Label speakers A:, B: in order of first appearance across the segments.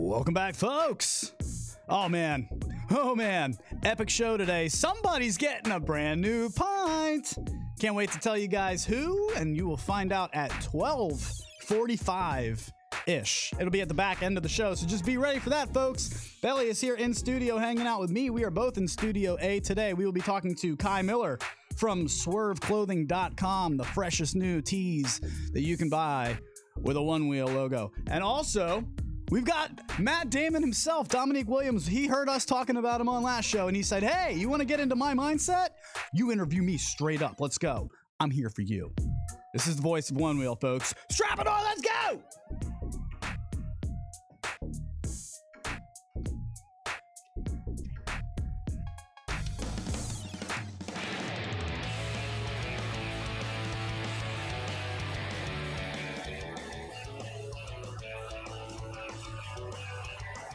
A: Welcome back, folks. Oh man, epic show today. Somebody's getting a brand new pint. Can't wait to tell you guys who, and you will find out at 12:45-ish. It'll be at the back end of the show, so just be ready for that, folks. Belly is here in studio hanging out with me. We are both in Studio A today. We will be talking to Kai Miller from SwervClothing.com, the freshest new tees that you can buy with a Onewheel logo. And also, we've got Matt Damon himself, Dominque Williams. He heard us talking about him on last show, and he said, hey, you want to get into my mindset? You interview me straight up. Let's go. I'm here for you. This is the Voice of Onewheel, folks. Strap it on. Let's go.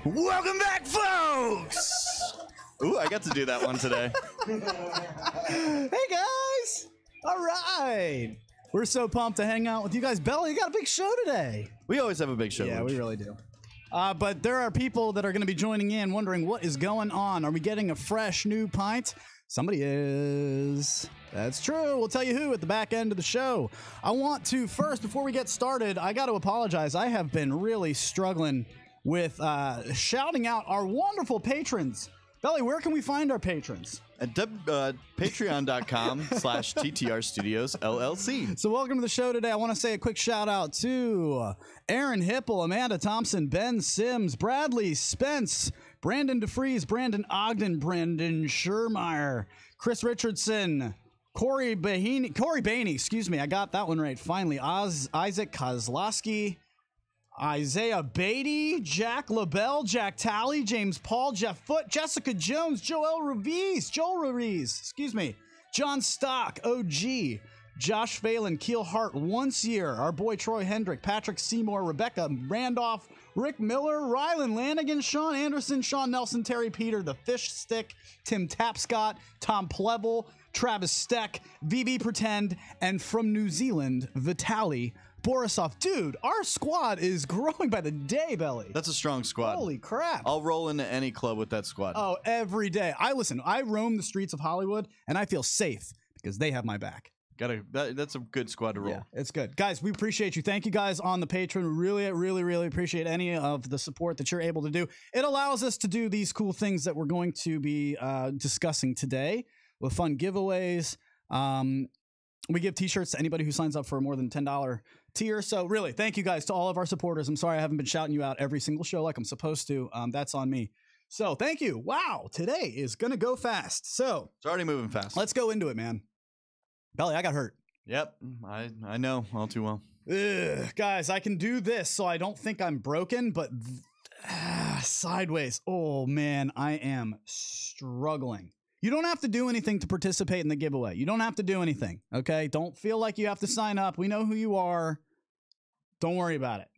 A: Welcome back, folks!
B: Ooh, I got to do that one today.
A: Hey, guys! All right. We're so pumped to hang out with you guys. Belly, you got a big show today.
B: We always have a big show.
A: Yeah, we really do. But there are people that are going to be joining in wondering what is going on. Are we getting a fresh new pint? Somebody is. That's true. We'll tell you who at the back end of the show. I want to first, before we get started, I got to apologize. I have been really struggling with shouting out our wonderful patrons. Belly, where can we find our patrons?
B: At patreon.com/TTR Studios LLC.
A: So welcome to the show today. I want to say a quick shout out to Aaron Hipple, Amanda Thompson, Ben Sims, Bradley Spence, Brandon DeFries, Brandon Ogden, Brandon Schermeyer, Chris Richardson, Corey Bainey, excuse me, I got that one right finally. Isaac Kozlowski, Isaiah Beatty, Jack LaBelle, Jack Talley, James Paul, Jeff Foote, Jessica Jones, Joel Ruiz, excuse me, John Stock, OG, Josh Phelan, Keel Hart, Once Year, our boy Troy Hendrick, Patrick Seymour, Rebecca Randolph, Rick Miller, Rylan Lanigan, Sean Anderson, Sean Nelson, Terry Peter, The Fish Stick, Tim Tapscott, Tom Plevel, Travis Steck, VB Pretend, and from New Zealand, Vitaly Borisov. Dude, our squad is growing by the day, Belly.
B: That's a strong squad.
A: Holy crap.
B: I'll roll into any club with that squad.
A: Oh, every day. I roam the streets of Hollywood, and I feel safe because they have my back.
B: That's a good squad to roll.
A: Yeah, it's good. Guys, we appreciate you. Thank you guys on the Patreon. We really, really, really appreciate any of the support that you're able to do. It allows us to do these cool things that we're going to be discussing today with fun giveaways. We give t-shirts to anybody who signs up for a more than $10 tier. So really, thank you guys to all of our supporters. I'm sorry I haven't been shouting you out every single show like I'm supposed to. That's on me. So thank you. Wow, today is going to go fast. So
B: It's already moving fast.
A: let's go into it, man. Belly, I got hurt.
B: Yep, I know all too well.
A: Ugh, guys, I can do this, so I don't think I'm broken, but sideways. Oh, man, I am struggling. You don't have to do anything to participate in the giveaway. You don't have to do anything, okay? Don't feel like you have to sign up. We know who you are. Don't worry about it.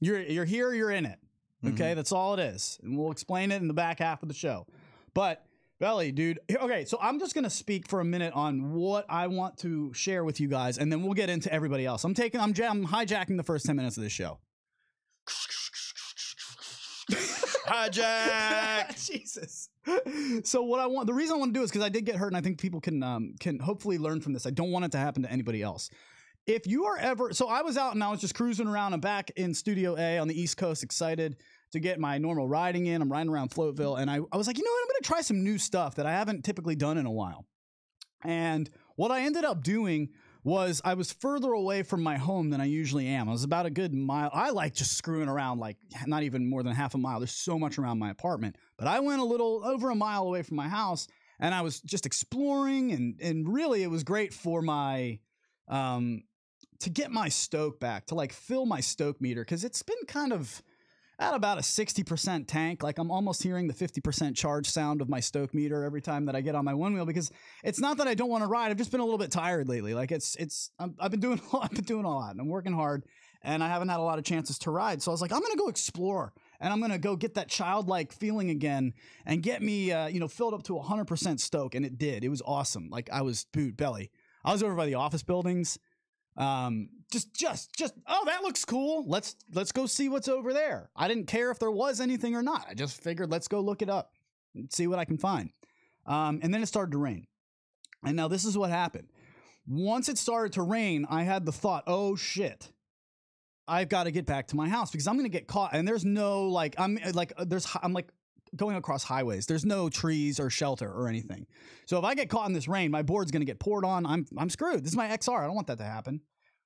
A: You're here, you're in it, okay? That's all it is, and we'll explain it in the back half of the show. But Belly, dude, okay, so I'm just going to speak for a minute on what I want to share with you guys, and then we'll get into everybody else. I'm hijacking the first 10 minutes of this show.
B: Hijack!
A: Jesus. So the reason I want to do is because I did get hurt, and I think people can hopefully learn from this. I don't want it to happen to anybody else. If you are ever, so I was out and I was just cruising around. I'm back in Studio A on the East Coast, excited to get my normal riding in. I'm riding around Floatville, and I was like, you know what? I'm going to try some new stuff that I haven't typically done in a while. And what I ended up doing was I was further away from my home than I usually am. I was about a good mile. I like just screwing around, like not even more than half a mile. There's so much around my apartment. But I went a little over a mile away from my house, and I was just exploring, and really it was great for my to get my stoke back, to like fill my stoke meter, because it's been kind of at about a 60% tank. Like I'm almost hearing the 50% charge sound of my stoke meter every time that I get on my Onewheel, because it's not that I don't want to ride. I've just been a little bit tired lately. Like I've been doing a lot, and I'm working hard, and I haven't had a lot of chances to ride. So I was like, I'm going to go explore, and I'm going to go get that childlike feeling again and get me, filled up to 100% stoke. And it did. It was awesome. Like I was, Belly. I was over by the office buildings. Just oh, that looks cool. Let's go see what's over there. I didn't care if there was anything or not. I just figured let's go look it up and see what I can find. And then it started to rain. And now this is what happened. Once it started to rain, I had the thought, oh shit, I've got to get back to my house because I'm going to get caught. And there's no I'm going across highways. There's no trees or shelter or anything. So if I get caught in this rain, my board's going to get poured on. I'm screwed. This is my XR. I don't want that to happen.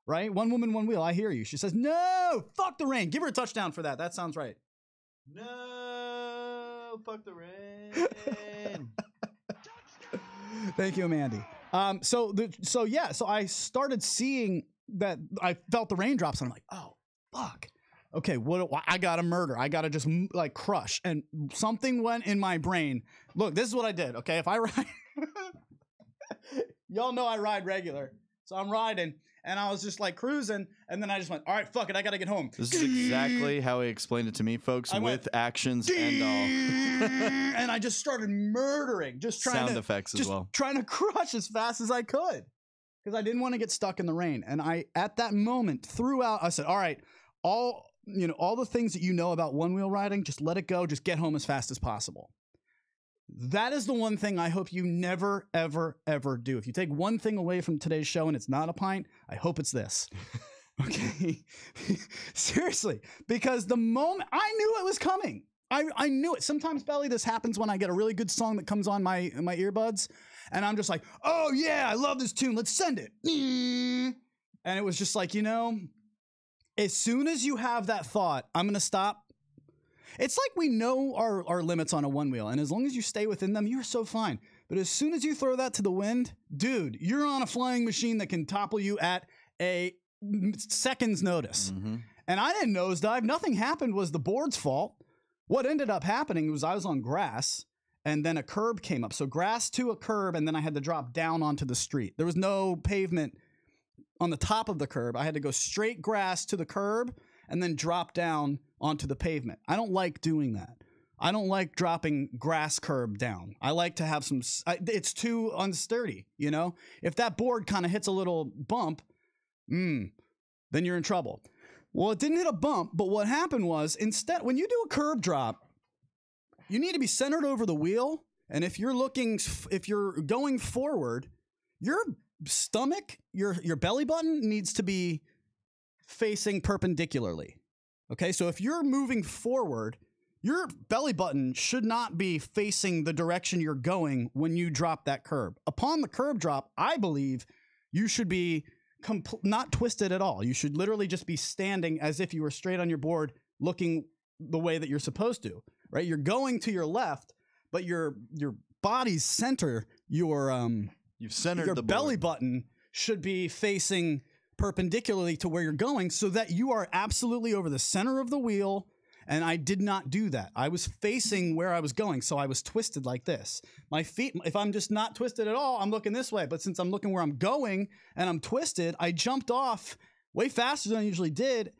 A: Right? One woman, one wheel. I hear you. She says, no, fuck the rain. Give her a touchdown for that. That sounds right.
B: No, fuck the rain.
A: Thank you, Mandy. So I started seeing that. I felt the raindrops and I'm like, oh, fuck. Okay, I gotta murder. I gotta just like crush. And something went in my brain. Look, this is what I did. Okay, if I ride, y'all know I ride regular. So I'm riding and I was just like cruising. And then I just went, all right, fuck it. I gotta get home.
B: This is exactly how he explained it to me, folks, with actions and all.
A: And I just started murdering, just trying
B: sound effects as well.
A: Trying to crush as fast as I could because I didn't want to get stuck in the rain. And I, at that moment, threw out, I said, all right, all the things that you know about one wheel riding, just let it go. Just get home as fast as possible. That is the one thing I hope you never, ever, ever do. If you take one thing away from today's show and it's not a pint, I hope it's this. Okay. Seriously, because the moment I knew it was coming, I knew it. Sometimes, Belly, this happens when I get a really good song that comes on my earbuds and I'm just like, oh yeah, I love this tune. Let's send it. And it was just like, as soon as you have that thought, I'm going to stop. It's like we know our limits on a one wheel. And as long as you stay within them, you're so fine. But as soon as you throw that to the wind, dude, you're on a flying machine that can topple you at a second's notice. Mm-hmm. And I didn't nosedive. Nothing happened was the board's fault. What ended up happening was I was on grass and then a curb came up. So grass to a curb and then I had to drop down onto the street. There was no pavement on the top of the curb. I had to go straight grass to the curb and then drop down onto the pavement. I don't like doing that. I don't like dropping grass curb down. I like to have some, it's too unsturdy, If that board kind of hits a little bump, then you're in trouble. Well, it didn't hit a bump, but what happened was instead, when you do a curb drop, you need to be centered over the wheel. And if you're going forward, your stomach, your belly button needs to be facing perpendicularly. Okay, so if you're moving forward, your belly button should not be facing the direction you're going when you drop that curb. Upon the curb drop, I believe you should be not twisted at all. You should literally just be standing as if you were straight on your board, looking the way that you're supposed to, right? You're going to your left, but your body's center,
B: you've centered
A: your
B: the
A: belly
B: board.
A: button should be facing perpendicularly to where you're going so that you are absolutely over the center of the wheel. And I did not do that. I was facing where I was going. So I was twisted like this. My feet, if I'm just not twisted at all, I'm looking this way. But since I'm looking where I'm going and I'm twisted, I jumped off way faster than I usually did.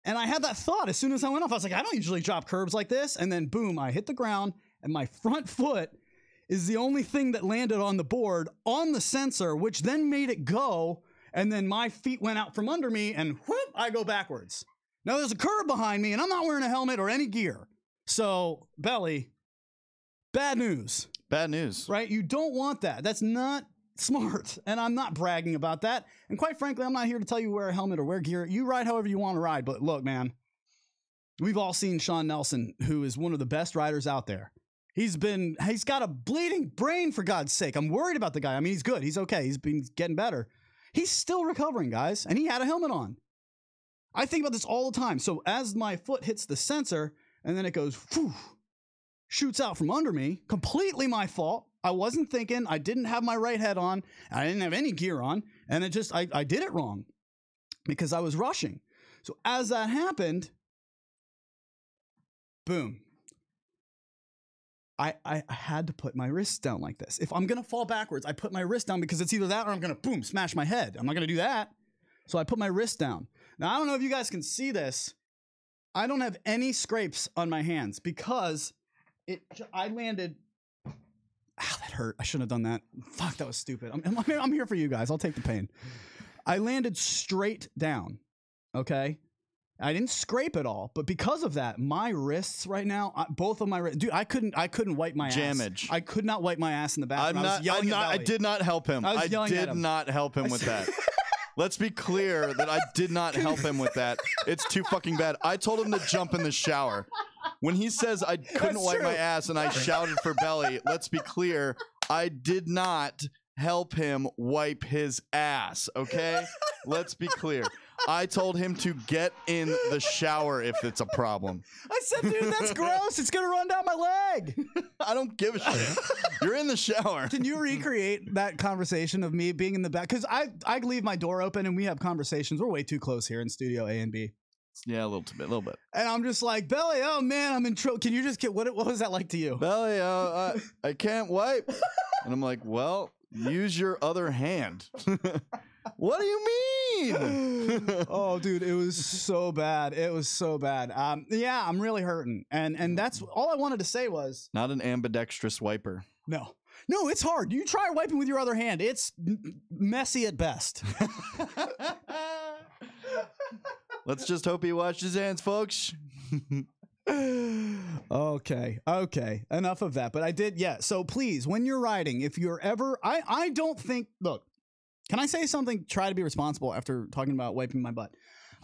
A: And I had that thought as soon as I went off. I was like, I don't usually drop curbs like this. And then boom, I hit the ground and my front foot is the only thing that landed on the board on the sensor, which then made it go. And then my feet went out from under me and whoop, I go backwards. Now there's a curb behind me and I'm not wearing a helmet or any gear. So, Belly, bad news.
B: Bad news.
A: Right? You don't want that. That's not smart. And I'm not bragging about that. And quite frankly, I'm not here to tell you wear a helmet or wear gear. You ride however you want to ride. But look, man, we've all seen Sean Nelson, who is one of the best riders out there. He's got a bleeding brain, for God's sake. I'm worried about the guy. I mean, he's good. He's okay. He's been getting better. He's still recovering, guys. And he had a helmet on. I think about this all the time. So as my foot hits the sensor and then it goes, whew, shoots out from under me, completely my fault. I wasn't thinking. I didn't have my right head on. I didn't have any gear on. And it just, I did it wrong because I was rushing. So as that happened, boom. I had to put my wrist down like this. If I'm going to fall backwards, I put my wrist down because it's either that or I'm going to, boom, smash my head. I'm not going to do that. So I put my wrist down. Now, I don't know if you guys can see this. I don't have any scrapes on my hands because I landed. Ow, that hurt. I shouldn't have done that. Fuck, that was stupid. I'm here for you guys. I'll take the pain. I landed straight down. Okay. I didn't scrape at all, but because of that, my wrists right now, both of my wrists, dude, I couldn't wipe my
B: Jammage.
A: ass. I could not wipe my ass in the bathroom. I
B: did not help him. I did not help him with that. Let's be clear that I did not help him with that. It's too fucking bad. I told him to jump in the shower. When he says I couldn't wipe my ass and I shouted for Belly, let's be clear, I did not help him wipe his ass, okay? Let's be clear. I told him to get in the shower if it's a problem.
A: I said, dude, that's gross. It's going to run down my leg.
B: I don't give a shit. You're in the shower.
A: Can you recreate that conversation of me being in the back? Because I leave my door open and we have conversations. We're way too close here in Studio A and B.
B: Yeah, a little bit. And
A: I'm just like, Belly, oh man, I'm in trouble. Can you just get, what was that like to you?
B: Belly, I can't wipe. And I'm like, well, use your other hand. What do you mean?
A: Oh, dude, it was so bad. It was so bad. Yeah, I'm really hurting. And that's all I wanted to say was.
B: Not an ambidextrous wiper.
A: No, it's hard. You try wiping with your other hand. It's messy at best.
B: Let's just hope he washed his hands, folks.
A: Okay. Enough of that. But I did, yeah. So please, when you're riding, if you're ever, I don't think, look, can I say something? Try to be responsible after talking about wiping my butt.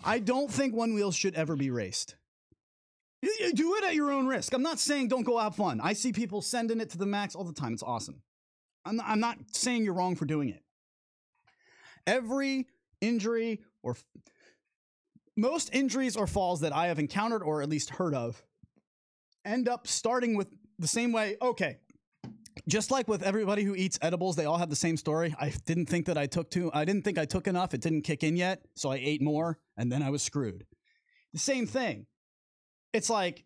A: I don't think Onewheels should ever be raced. You do it at your own risk. I'm not saying don't go have fun. I see people sending it to the max all the time. It's awesome. I'm not saying you're wrong for doing it. Every injury or most injuries or falls that I have encountered or at least heard of end up starting with the same way. Okay. Just like with everybody who eats edibles, they all have the same story. I didn't think that I took enough. It didn't kick in yet. So I ate more and then I was screwed. The same thing. It's like,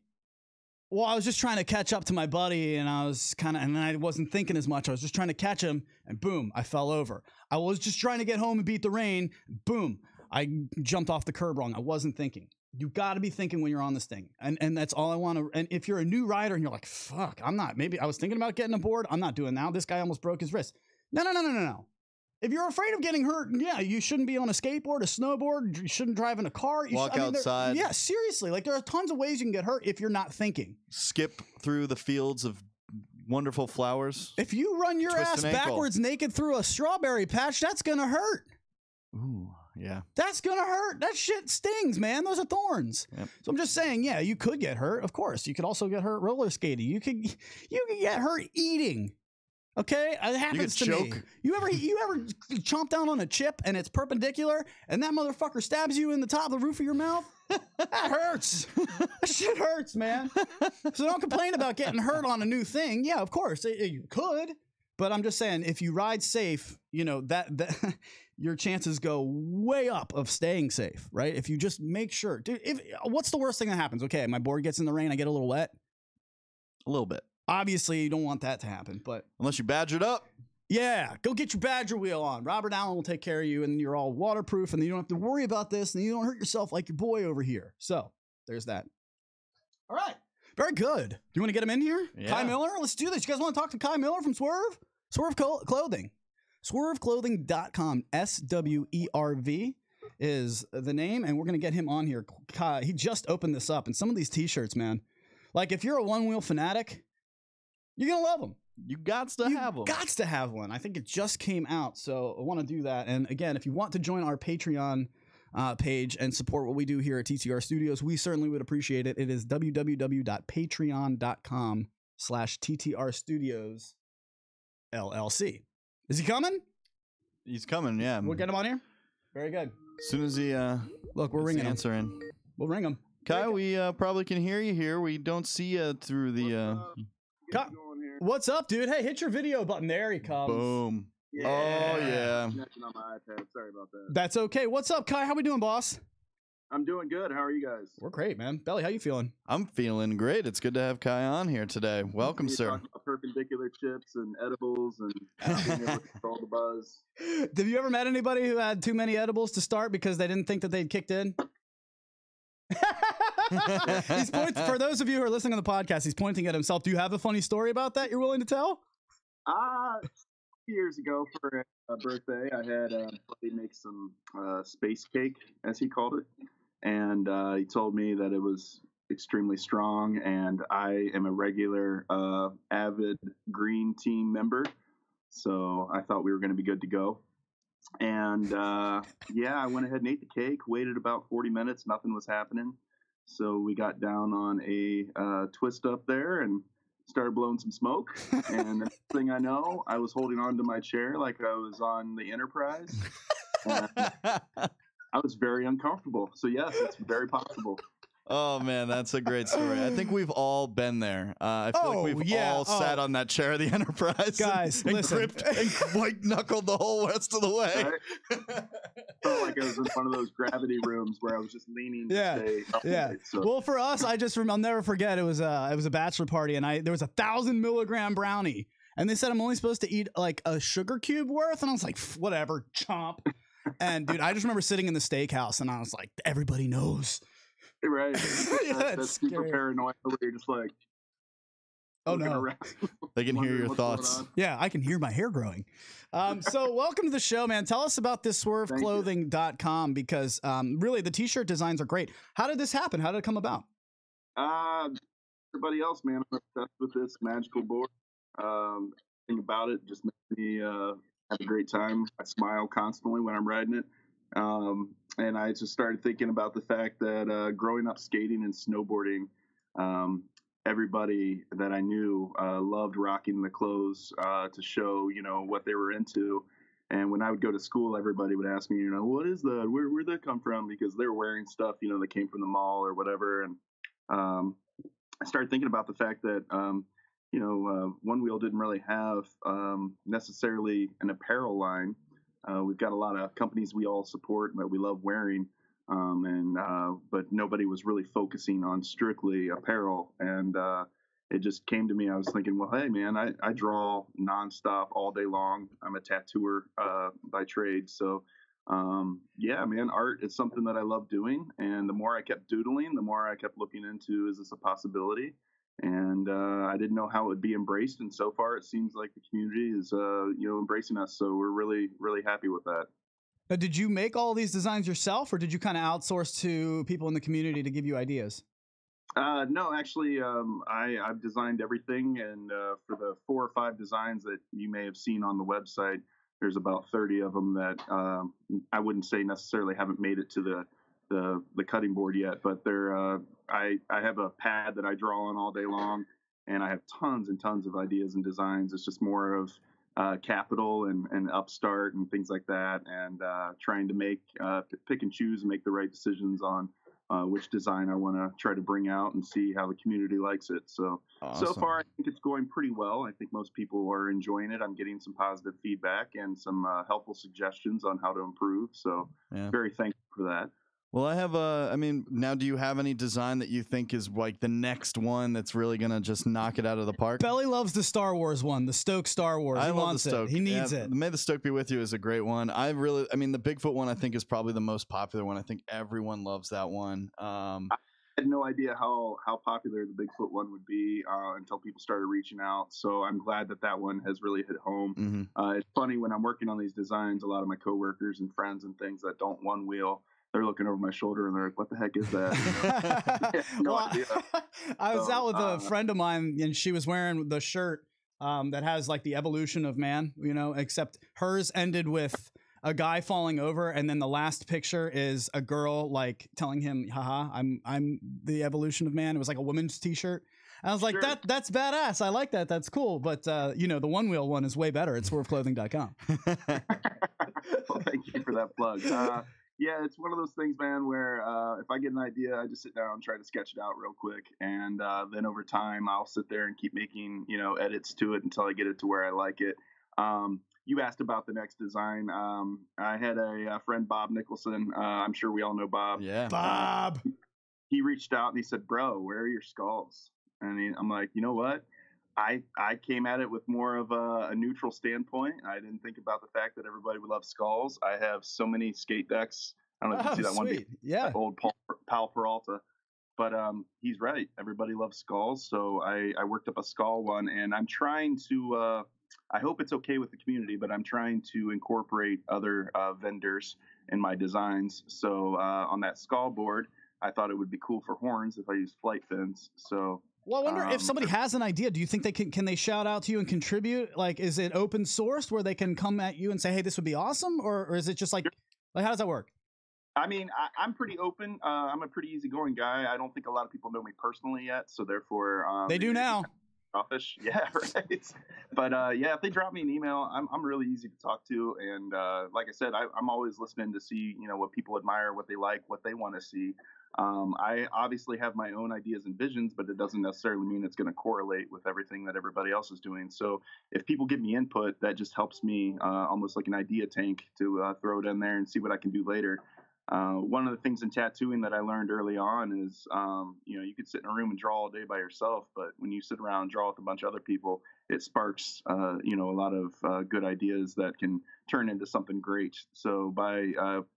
A: well, I was just trying to catch up to my buddy and and I wasn't thinking as much. I was just trying to catch him and boom, I fell over. I was just trying to get home and beat the rain. Boom. I jumped off the curb wrong. I wasn't thinking. You got to be thinking when you're on this thing. And that's all I want to. And if you're a new rider and you're like, fuck, maybe I was thinking about getting aboard. I'm not doing now. This guy almost broke his wrist. No. If you're afraid of getting hurt, yeah, you shouldn't be on a skateboard, a snowboard. You shouldn't drive in a car.
B: Walk outside.
A: Yeah, seriously. Like there are tons of ways you can get hurt if you're not thinking.
B: Skip through the fields of wonderful flowers.
A: If you run your ass backwards naked through a strawberry patch, that's going to hurt.
B: Ooh. Yeah.
A: That's going to hurt. That shit stings, man. Those are thorns. Yep. So I'm just saying, yeah, you could get hurt. Of course. You could also get hurt roller skating. You could get hurt eating. Okay? It happens to me. You ever chomp down on a chip and it's perpendicular and that motherfucker stabs you in the top of the roof of your mouth? That hurts. That shit hurts, man. So don't complain about getting hurt on a new thing. Yeah, of course. You could. But I'm just saying, if you ride safe, you know, that your chances go way up of staying safe, right? If you just make sure. Dude, what's the worst thing that happens? Okay, my board gets in the rain, I get a little wet.
B: A little bit.
A: Obviously, you don't want that to happen, but...
B: Unless you badgered up.
A: Yeah, go get your Badger wheel on. Robert Allen will take care of you, and you're all waterproof, and then you don't have to worry about this, and you don't hurt yourself like your boy over here. So, there's that. All right. Very good. Do you want to get him in here? Yeah. Kai Miller? Let's do this. You guys want to talk to Kai Miller from Swerv? Swerv Clothing. SwervClothing.com. SWERV is the name, and we're going to get him on here. Kai, he just opened this up, and some of these t-shirts, man, like if you're a one-wheel fanatic, you're going to love them.
B: You gots to have them.
A: Gots to have one. I think it just came out, so I want to do that. And again, if you want to join our Patreon page and support what we do here at TTR Studios, we certainly would appreciate it. It is www.patreon.com/TTR Studios LLC. Is he coming?
B: He's coming, yeah.
A: We'll get him on here? Very good.
B: As soon as he
A: look, we're ringing
B: him.
A: We'll ring him.
B: Kai, we probably can hear you here. We don't see you through the
A: What's up, dude? Hey, hit your video button. There he comes.
B: Boom.
C: Yeah.
B: Oh yeah.
C: On my iPad. Sorry about that.
A: That's okay. What's up, Kai? How we doing, boss?
C: I'm doing good. How are you guys?
A: We're great, man. Belly, how you feeling?
B: I'm feeling great. It's good to have Kai on here today. Welcome, sir.
C: Talking about perpendicular chips and edibles and being able to control the buzz.
A: Have you ever met anybody who had too many edibles to start because they didn't think that they'd kicked in? For those of you who are listening on the podcast, he's pointing at himself. Do you have a funny story about that you're willing to tell?
C: Years ago for a birthday, I had a buddy make some space cake, as he called it, and he told me that it was extremely strong, and I am a regular avid green team member, so I thought we were going to be good to go. And yeah, I went ahead and ate the cake, waited about 40 minutes, nothing was happening. So we got down on a twist up there and started blowing some smoke. And the next thing I know, I was holding on to my chair like I was on the Enterprise. And I was very uncomfortable. So yes, it's very possible.
B: Oh man, that's a great story. I think we've all been there. I feel like we've all sat on that chair of the Enterprise,
A: guys,
B: and
A: listen,
B: gripped and white knuckled the whole rest of the way.
C: Right? Felt like I was in one of those gravity rooms where I was just leaning. To stay upright, so.
A: Well, for us, I'll never forget. It was a bachelor party, and there was 1,000 milligram brownie, and they said I'm only supposed to eat like a sugar cube worth, and I was like, whatever, chomp. And dude, I just remember sitting in the steakhouse, and I was like, everybody knows.
C: Right. That's super paranoid where you're just like,
A: oh no.
B: They can hear your thoughts.
A: Yeah, I can hear my hair growing. So welcome to the show, man. Tell us about this swerveclothing.com because really the t-shirt designs are great. How did this happen? How did it come about?
C: Everybody else, man, I'm obsessed with this magical board. Thing about it just makes me have a great time. I smile constantly when I'm riding it. And I just started thinking about the fact that growing up skating and snowboarding, everybody that I knew loved rocking the clothes to show, what they were into. And when I would go to school, everybody would ask me, what is that? Where'd that come from? Because they were wearing stuff, that came from the mall or whatever. And I started thinking about the fact that, Onewheel didn't really have necessarily an apparel line. We've got a lot of companies we all support that we love wearing, but nobody was really focusing on strictly apparel. And it just came to me. I was thinking, well, hey, man, I draw nonstop all day long. I'm a tattooer by trade. So, yeah, man, art is something that I love doing. And the more I kept doodling, the more I kept looking into, is this a possibility? And I didn't know how it would be embraced, and so far it seems like the community is, embracing us. So we're really, really happy with that.
A: Now, did you make all these designs yourself, or did you kind of outsource to people in the community to give you ideas?
C: No, actually, I've designed everything, and for the 4 or 5 designs that you may have seen on the website, there's about 30 of them that I wouldn't say necessarily haven't made it to the cutting board yet, but they're I have a pad that I draw on all day long, and I have tons and tons of ideas and designs. It's just more of capital and upstart and things like that, and trying to pick and choose and make the right decisions on which design I want to try to bring out and see how the community likes it. So
B: awesome.
C: So far I think it's going pretty well. I think most people are enjoying it. I'm getting some positive feedback and some helpful suggestions on how to improve. So very thankful for that.
B: Well, I have now do you have any design that you think is like the next one that's really going to just knock it out of the park?
A: Belly loves the Star Wars one, the Stoke Star Wars.
B: He wants
A: the Stoke. He needs it.
B: May the Stoke be with you is a great one. The Bigfoot one I think is probably the most popular one. I think everyone loves that one.
C: I had no idea how popular the Bigfoot one would be until people started reaching out. So I'm glad that one has really hit home.
B: Mm-hmm.
C: It's funny when I'm working on these designs, a lot of my coworkers and friends and things that don't one wheel, they're looking over my shoulder and they're like, what the heck is that? No idea.
A: I was out with a friend of mine, and she was wearing the shirt that has like the evolution of man, except hers ended with a guy falling over, and then the last picture is a girl like telling him, haha, I'm the evolution of man. It was like a woman's t-shirt. And I was like,
C: Sure.
A: that's badass. I like that. That's cool. But the Onewheel one is way better. It's swerveclothing.com.
C: Well, thank you for that plug. Yeah, it's one of those things, man, where if I get an idea, I just sit down and try to sketch it out real quick. And then over time, I'll sit there and keep making, edits to it until I get it to where I like it. You asked about the next design. I had a friend, Bob Nicholson. I'm sure we all know Bob.
B: Yeah.
A: Bob.
C: He reached out and he said, bro, where are your skulls? And I'm like, you know what? I came at it with more of a neutral standpoint. I didn't think about the fact that everybody would love skulls. I have so many skate decks. I don't know if you see that
A: sweet.
C: one.
A: Yeah.
C: Old Pal Peralta. But he's right. Everybody loves skulls. So I worked up a skull one, and I'm trying to I hope it's okay with the community, but I'm trying to incorporate other vendors in my designs. So on that skull board, I thought it would be cool for horns if I use flight fins. So,
A: well, I wonder if somebody has an idea. Do you think they can they shout out to you and contribute? Like, is it open sourced where they can come at you and say, "Hey, this would be awesome," or is it just like how does that work?
C: I mean, I'm pretty open. I'm a pretty easygoing guy. I don't think a lot of people know me personally yet, so therefore
A: they do now.
C: Office, yeah, right. But yeah, if they drop me an email, I'm really easy to talk to, and like I said, I'm always listening to see what people admire, what they like, what they want to see. I obviously have my own ideas and visions, but it doesn't necessarily mean it's going to correlate with everything that everybody else is doing. So if people give me input, that just helps me, almost like an idea tank to throw it in there and see what I can do later. One of the things in tattooing that I learned early on is, you could sit in a room and draw all day by yourself, but when you sit around and draw with a bunch of other people, it sparks, a lot of good ideas that can turn into something great. So by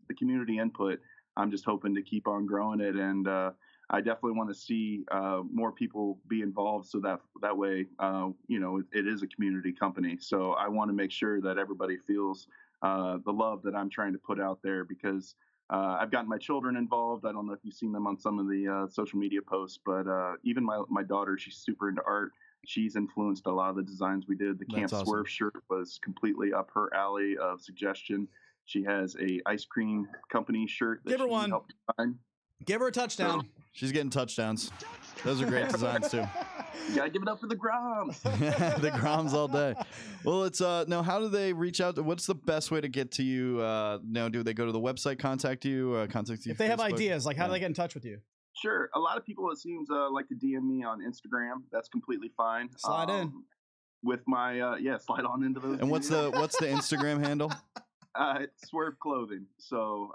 C: the community input, I'm just hoping to keep on growing it, and I definitely want to see more people be involved, so that way, it is a community company. So I want to make sure that everybody feels the love that I'm trying to put out there, because I've gotten my children involved. I don't know if you've seen them on some of the social media posts, but even my daughter, she's super into art. She's influenced a lot of the designs we did. The Camp Swerve shirt was completely up her alley of suggestion. She has a ice cream company shirt that
A: Give her
C: she
A: one.
C: helped design.
A: Give her a touchdown.
C: So,
B: she's getting touchdowns. Those are great designs too.
C: You gotta give it up for the Groms.
B: The Groms all day. Well, it's now, how do they reach out? What's the best way to get to you? Now, do they go to the website, contact you
A: if they have ideas? Like, how do they get in touch with you?
C: Sure. A lot of people, it seems, like to DM me on Instagram. That's completely fine.
A: Slide in
C: with my slide on into those.
B: And what's the Instagram handle?
C: It's Swerv Clothing. So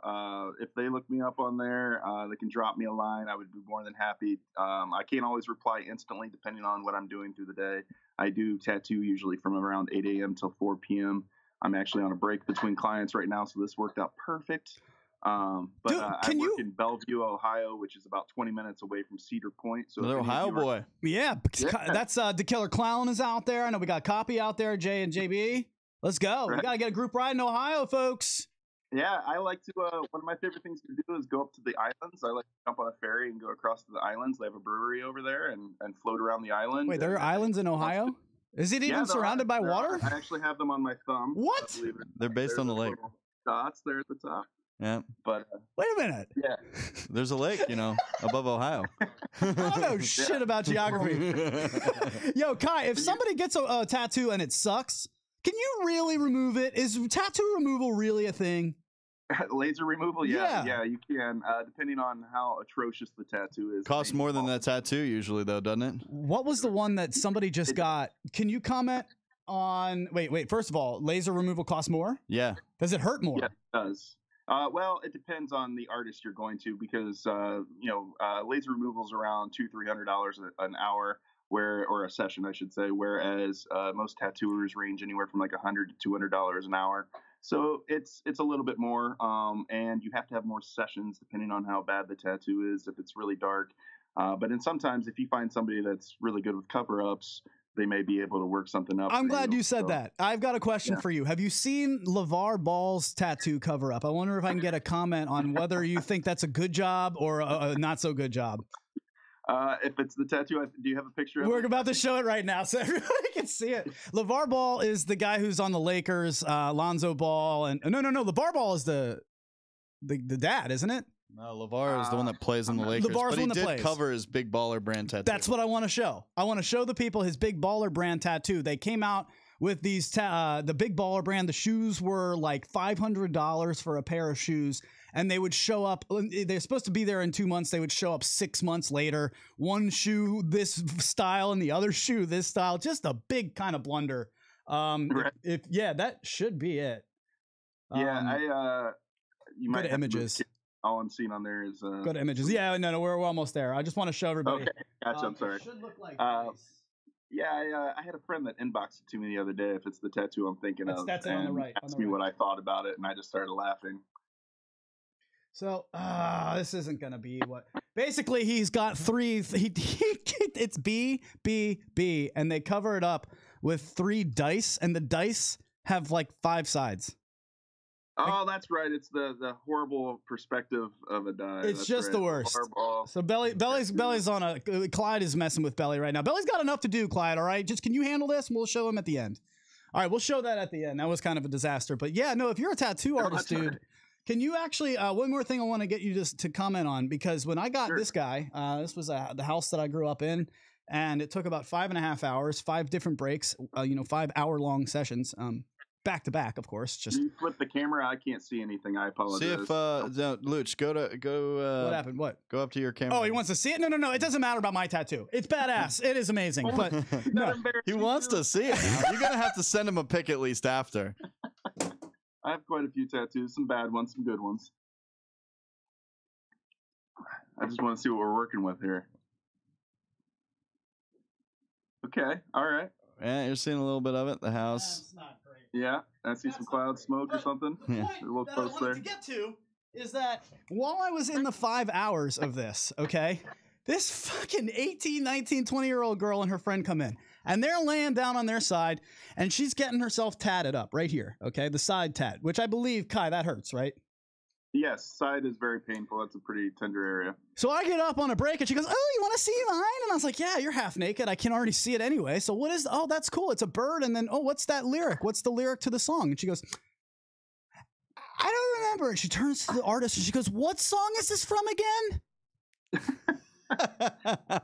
C: if they look me up on there, they can drop me a line. I would be more than happy. I can't always reply instantly depending on what I'm doing through the day. I do tattoo usually from around 8 a.m. till 4 p.m. I'm actually on a break between clients right now, so this worked out perfect. But
A: Dude,
C: I work in Bellevue, Ohio, which is about 20 minutes away from Cedar Point. So
B: another Ohio boy.
A: Yeah, that's The Killer Clown is out there. I know we got Copy out there, Jay and JB. Let's go. Right. We got to get a group ride in Ohio, folks.
C: Yeah, I like to, one of my favorite things to do is go up to the islands. I like to jump on a ferry and go across to the islands. They have a brewery over there and float around the island.
A: Wait, there are islands in Ohio? Is it even surrounded by water?
C: I actually have them on my thumb.
A: What?
B: They're based on the lake.
C: Dots there at the top.
B: Yeah.
C: But
A: wait a minute.
C: Yeah.
B: There's a lake, above Ohio.
A: I don't know shit about geography. Yo, Kai, if somebody gets a tattoo and it sucks, can you really remove it? Is tattoo removal really a thing?
C: Laser removal? Yeah, you can, depending on how atrocious the tattoo is.
B: Costs more than that tattoo usually, though, doesn't it?
A: What was the one that somebody just got? Can you comment on... Wait. First of all, laser removal costs more?
B: Yeah.
A: Does it hurt more?
C: Yeah, it does. Well, it depends on the artist you're going to, because, laser removal is around $200-300 an hour. Or a session, I should say, whereas most tattooers range anywhere from like $100 to $200 an hour. So it's a little bit more, and you have to have more sessions depending on how bad the tattoo is, if it's really dark. But then sometimes if you find somebody that's really good with cover-ups, they may be able to work something up.
A: I'm glad you said that. I've got a question for you. Have you seen LeVar Ball's tattoo cover-up? I wonder if I can get a comment on whether you think that's a good job or a not so good job.
C: If it's the tattoo, do you have a picture of it?
A: We're about to show it right now so everybody can see it. LeVar Ball is the guy who's on the Lakers, Lonzo Ball, and no. LeVar Ball is the dad, isn't it?
B: No, LeVar is the one that plays in the Lakers.
A: LeVar's
B: but he
A: one that
B: did
A: plays.
B: Cover his Big Baller brand tattoo.
A: That's what I want to show. I want to show the people his Big Baller brand tattoo. They came out with these, the Big Baller brand. The shoes were like $500 for a pair of shoes. And they would show up. They're supposed to be there in 2 months. They would show up 6 months later. One shoe this style and the other shoe this style. Just a big kind of blunder.
C: Right.
A: That should be it.
C: You might
A: go to images.
C: All I'm seeing on there is
A: go to images. Yeah, no, we're almost there. I just want to show everybody.
C: Okay, gotcha. I'm sorry.
A: It should look like this.
C: Yeah, I had a friend that inboxed it to me the other day. If it's the tattoo I'm thinking of,
A: that's on the right.
C: Asked me what I thought about it, and I just started laughing.
A: So this isn't gonna be what. Basically, he's got three. It's B, B, B, and they cover it up with 3 dice, and the dice have like 5 sides.
C: Oh, that's right. It's the horrible perspective of a die.
A: It's
C: that's
A: just
C: right.
A: the worst.
C: Horrible.
A: So Belly's on a Clyde is messing with Belly right now. Belly's got enough to do, Clyde. All right, just can you handle this? And we'll show him at the end. All right, we'll show that at the end. That was kind of a disaster, but yeah, no. If you're a tattoo artist, dude, can you actually? One more thing I want to get you just to comment on, because when I got this guy, this was the house that I grew up in, and it took about 5.5 hours, 5 different breaks, 5-hour-long sessions. Back to back, of course. Just
C: you flip the camera. I can't see anything. I apologize.
B: See if Luch, go.
A: What happened? What?
B: Go up to your camera.
A: Oh, he wants to see it. No. It doesn't matter about my tattoo. It's badass. It is amazing. But no.
B: He wants to see it. Now. You're gonna have to send him a pic at least after.
C: I have quite a few tattoos. Some bad ones, some good ones. I just want to see what we're working with here. Okay. All right.
B: Yeah, you're seeing a little bit of it. The house.
A: That's not great.
C: Yeah, I see some cloud smoke or something.
B: Yeah.
C: A little
A: That
C: close
A: I wanted
C: there.
A: to get to is that while I was in the 5 hours of this, okay, this fucking 18, 19, 20-year-old girl and her friend come in, and they're laying down on their side, and she's getting herself tatted up right here, okay, the side tat, which I believe, Kai, that hurts, right?
C: Yes, side is very painful. That's a pretty tender area.
A: So I get up on a break and she goes, "Oh, you want to see mine?" And I was like, "Yeah, you're half naked. I can already see it anyway. So what is, oh, that's cool. It's a bird." And then, "Oh, what's that lyric? What's the lyric to the song?" And she goes, "I don't remember." And she turns to the artist and she goes, "What song is this from again?"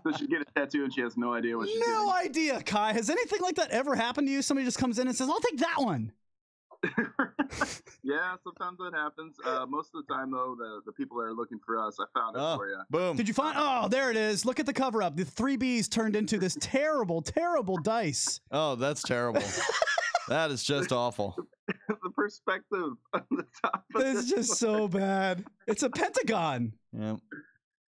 C: So she get a tattoo and she has no idea what she's doing.
A: No idea, Kai. Has anything like that ever happened to you? Somebody just comes in and says, "I'll take that one."
C: Yeah, sometimes that happens. Most of the time, though, the people that are looking for us, I found it for you.
B: Boom.
A: Did you find? Oh, there it is. Look at the cover up. The 3 Bs turned into this terrible, terrible dice.
B: Oh, that's terrible. That is just awful.
C: The perspective on the top of
A: It's just so bad. It's a pentagon.
B: Yeah.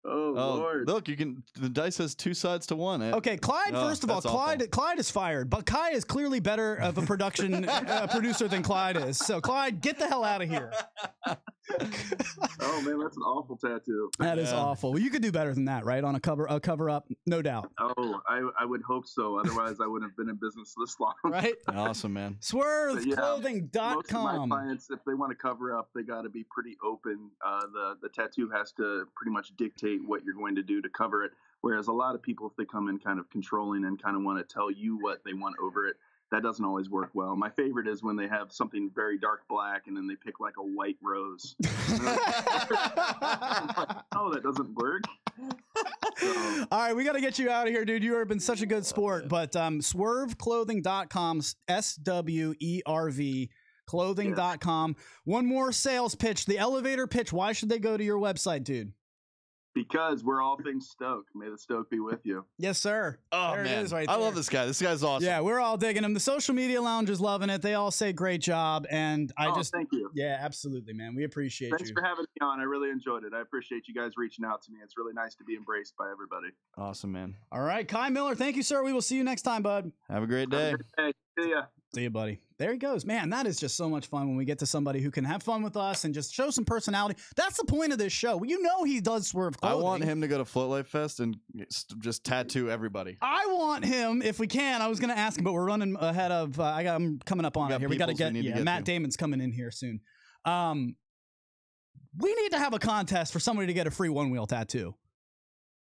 C: Oh, Lord.
B: Look, you can. The dice has 2 sides to one.
A: Okay, Clyde. First of all, Clyde is fired, but Kai is clearly better of a production producer than Clyde is. So, Clyde, get the hell out of here.
C: Oh man, that's an awful tattoo.
A: That is awful. Well, you could do better than that, right? On a cover up, no doubt.
C: Oh, I would hope so. Otherwise, I wouldn't have been in business this long.
A: Right?
B: Awesome, man.
A: SwervClothing.com.
C: Most of my clients, if they want to cover up, they got to be pretty open. The tattoo has to pretty much dictate what you're going to do to cover it. Whereas a lot of people, if they come in kind of controlling and kind of want to tell you what they want over it, that doesn't always work well. My favorite is when they have something very dark black and then they pick like a white rose. Oh, that doesn't work. So.
A: All right, we got to get you out of here, dude. You have been such a good sport. But SwervClothing.com, SWERV clothing.com. One more sales pitch, the elevator pitch. Why should they go to your website, dude?
C: Because we're all things Stoke. May the Stoke be with you.
A: Yes, sir.
B: Oh,
A: there
B: man.
A: It is right
B: I
A: there.
B: love this guy. This guy's awesome.
A: Yeah, we're all digging him. The social media lounge is loving it. They all say great job. And
C: thank you.
A: Yeah, absolutely, man. We appreciate you.
C: Thanks for having me on. I really enjoyed it. I appreciate you guys reaching out to me. It's really nice to be embraced by everybody.
B: Awesome, man.
A: All right, Kai Miller, thank you, sir. We will see you next time, bud.
B: Have a great day.
C: Hey, see ya.
A: See you, buddy. There he goes. Man, that is just so much fun when we get to somebody who can have fun with us and just show some personality. That's the point of this show. You know he does Swerve Clothing.
B: I want him to go to Float Life Fest and just tattoo everybody.
A: I want him, if we can. I was going to ask him, but we're running ahead of. I'm coming up on it here. We got to get. Yeah, Matt Damon's coming in here soon. We need to have a contest for somebody to get a free one-wheel tattoo.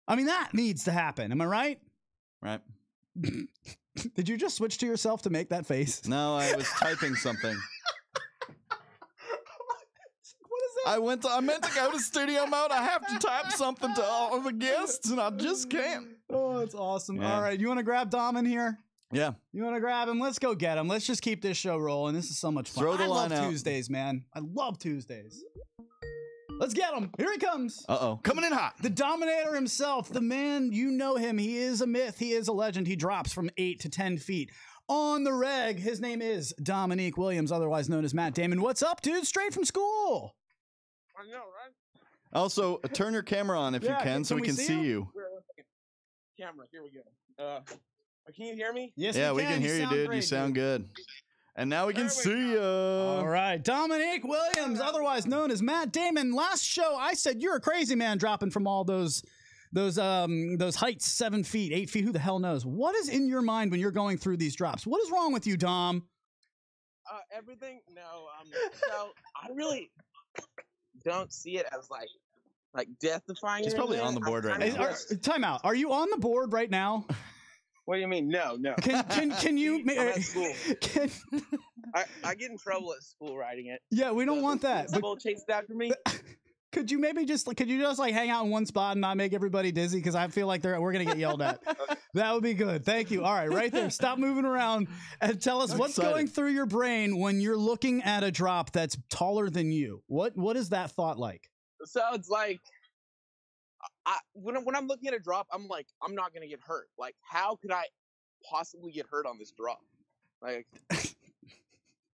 A: I mean, that needs to happen. Am I right?
B: Right.
A: Did you just switch to yourself to make that face?
B: No, I was typing something.
A: What is that?
B: I meant to go to studio mode. I have to type something to all of the guests, and I just can't.
A: Oh, that's awesome.
B: Yeah.
A: All right, you want to grab Dom in here?
B: Yeah.
A: You want to grab him? Let's go get him. Let's just keep this show rolling. This is so much fun.
B: Throw the line
A: love
B: out.
A: Tuesdays, man. I love Tuesdays. Let's get him. Here he comes.
B: Uh-oh. Coming in hot.
A: The Dominator himself, the man, you know him. He is a myth. He is a legend. He drops from 8 to 10 feet. On the reg, his name is Dominque Williams, otherwise known as Matt Damon. What's up, dude? Straight from school.
D: I know, right?
B: Also, turn your camera on if you can so we can see you.
D: Camera, here we go. Can you hear me?
A: Yes,
B: Yeah, we can hear you, dude. You sound good. And now we can see you.
A: All right. Dominque Williams, otherwise known as Matt Damon. Last show, I said you're a crazy man dropping from all those those heights, 7 feet, 8 feet, who the hell knows? What is in your mind when you're going through these drops? What is wrong with you, Dom?
D: Everything. No. So I really don't see it as like death defying.
B: He's probably on the board right now.
A: Time out. Are you on the board right now?
D: What do you mean? No.
A: Can you?
D: I'm at school. I get in trouble at school writing it.
A: Yeah, we don't want that.
D: People chase after me.
A: Could you maybe just like hang out in one spot and not make everybody dizzy? Because I feel like we're gonna get yelled at. Okay. That would be good. Thank you. All right, right there. Stop moving around and tell us what's going through your brain when you're looking at a drop that's taller than you. What is that thought like?
D: So it's like, when I'm looking at a drop, I'm like, I'm not gonna get hurt. Like, how could I possibly get hurt on this drop? Like,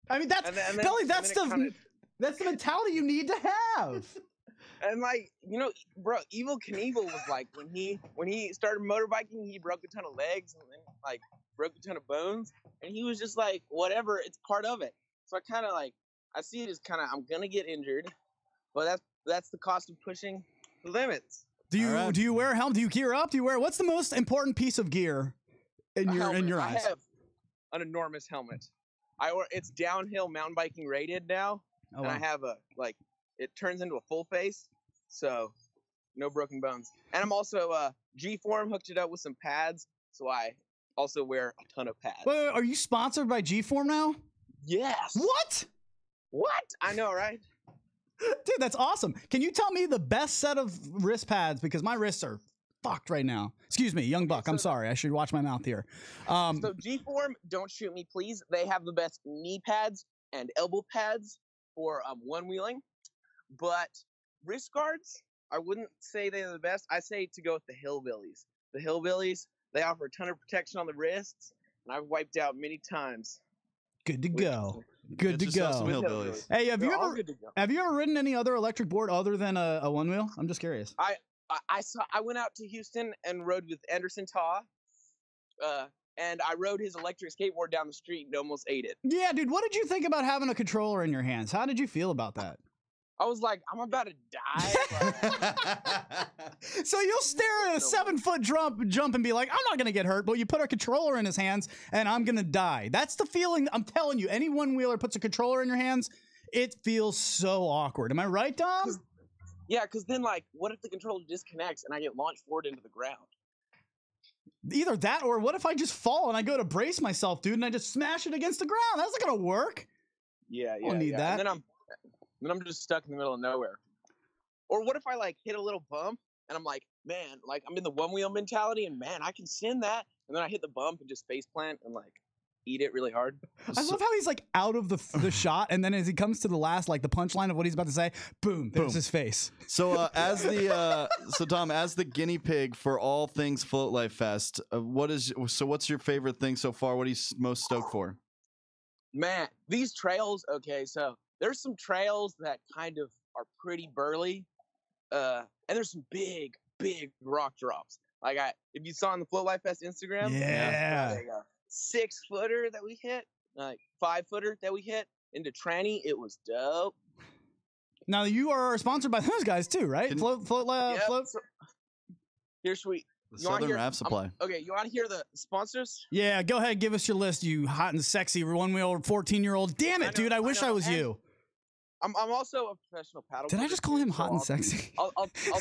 A: I mean, that's the mentality you need to have.
D: And like, bro, Evel Knievel was like, when he started motorbikeking, he broke a ton of legs and then like broke a ton of bones, and he was just like, whatever, it's part of it. So I kind of like, I see it as kind of, I'm gonna get injured, but that's the cost of pushing the limits. Do
A: you wear a helmet? Do you gear up? What's the most important pice of gear in your eyes?
D: I have an enormous helmet. It's downhill mountain biking rated now. Oh, and wow. I have it turns into a full face, so no broken bones. And I'm also G-Form hooked it up with some pads, so I also wear a ton of pads.
A: Wait, are you sponsored by G-Form now?
D: Yes.
A: What?
D: I know, right?
A: Dude, that's awesome. Can you tell me the best set of wrist pads? Because my wrists are fucked right now. Excuse me, young buck. I'm sorry. I should watch my mouth here.
D: So G-Form, don't shoot me, please. They have the best knee pads and elbow pads for one-wheeling. But wrist guards, I wouldn't say they're the best. I say to go with the Hillbillies. The Hillbillies, they offer a ton of protection on the wrists, and I've wiped out many times.
A: Good to go. Good to go.
B: Some Hillbillies.
A: Hey, have you ever ridden any other electric board other than a one wheel? I'm just curious.
D: I went out to Houston and rode with Anderson Taw, and I rode his electric skateboard down the street and almost ate it.
A: Yeah, dude. What did you think about having a controller in your hands? How did you feel about that?
D: I was like, I'm about to die.
A: So you'll stare at a 7-foot jump and be like, I'm not going to get hurt, but you put a controller in his hands and I'm going to die. That's the feeling. I'm telling you, any one-wheeler puts a controller in your hands, it feels so awkward. Am I right, Dom?
D: Yeah, because then, like, what if the controller disconnects and I get launched forward into the ground?
A: Either that or what if I just fall and I go to brace myself, dude, and I just smash it against the ground? That's not going to work.
D: Yeah.
A: I don't need that.
D: And then I'm just stuck in the middle of nowhere. Or what if I like hit a little bump and I'm like, man, like I'm in the one wheel mentality and man, I can send that. And then I hit the bump and just face plant and like eat it really hard.
A: I love how he's like out of the shot, and then as he comes to the last, like the punchline of what he's about to say, boom, there's his face.
B: So so Dom, as the guinea pig for all things Float Life Fest, what's your favorite thing so far? What are you most stoked for?
D: Man, these trails. Okay, so there's some trails that kind of are pretty burly, and there's some big rock drops. Like if you saw on the Float Life Fest Instagram,
A: yeah.
D: 6-footer that we hit, like 5-footer that we hit into tranny. It was dope.
A: Now you are sponsored by those guys too, right? Float.
D: So, here's sweet.
B: The Southern Raft Supply.
D: Okay, you want to hear the sponsors?
A: Yeah, go ahead, give us your list, you hot and sexy one-wheel 14-year-old. Damn it, dude! I wish I was you.
D: I'm also a professional paddleboarder.
A: Did I just call him hot and sexy?
D: I'll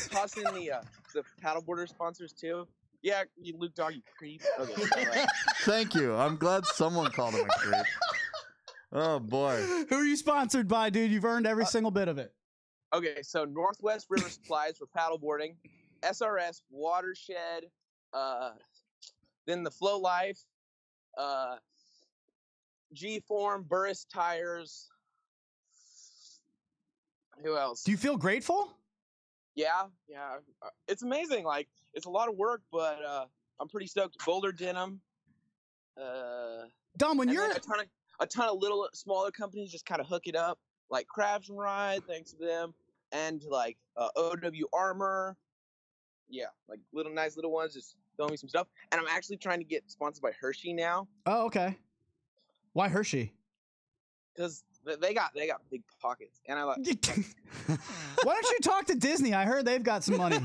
D: toss in the paddleboarder sponsors too. Yeah, you Luke Dog, you creep. Okay, right.
B: Thank you. I'm glad someone called him a creep. Oh boy.
A: Who are you sponsored by, dude? You've earned every single bit of it.
D: Okay, so Northwest River Supplies for paddleboarding, SRS Watershed, then the Flow Life, G-Form, Burris Tires. Who else?
A: Do you feel grateful?
D: Yeah. It's amazing. Like, it's a lot of work, but I'm pretty stoked. Boulder Denim.
A: Dom, when you're
D: a ton of little smaller companies just kind of hook it up, like Crafts and Ride, thanks to them, and like OW Armor. Yeah, like nice little ones, just throwing me some stuff. And I'm actually trying to get sponsored by Hershey now.
A: Oh, okay. Why Hershey?
D: Because they got big pockets, and I like.
A: Why don't you talk to Disney? I heard they've got some money.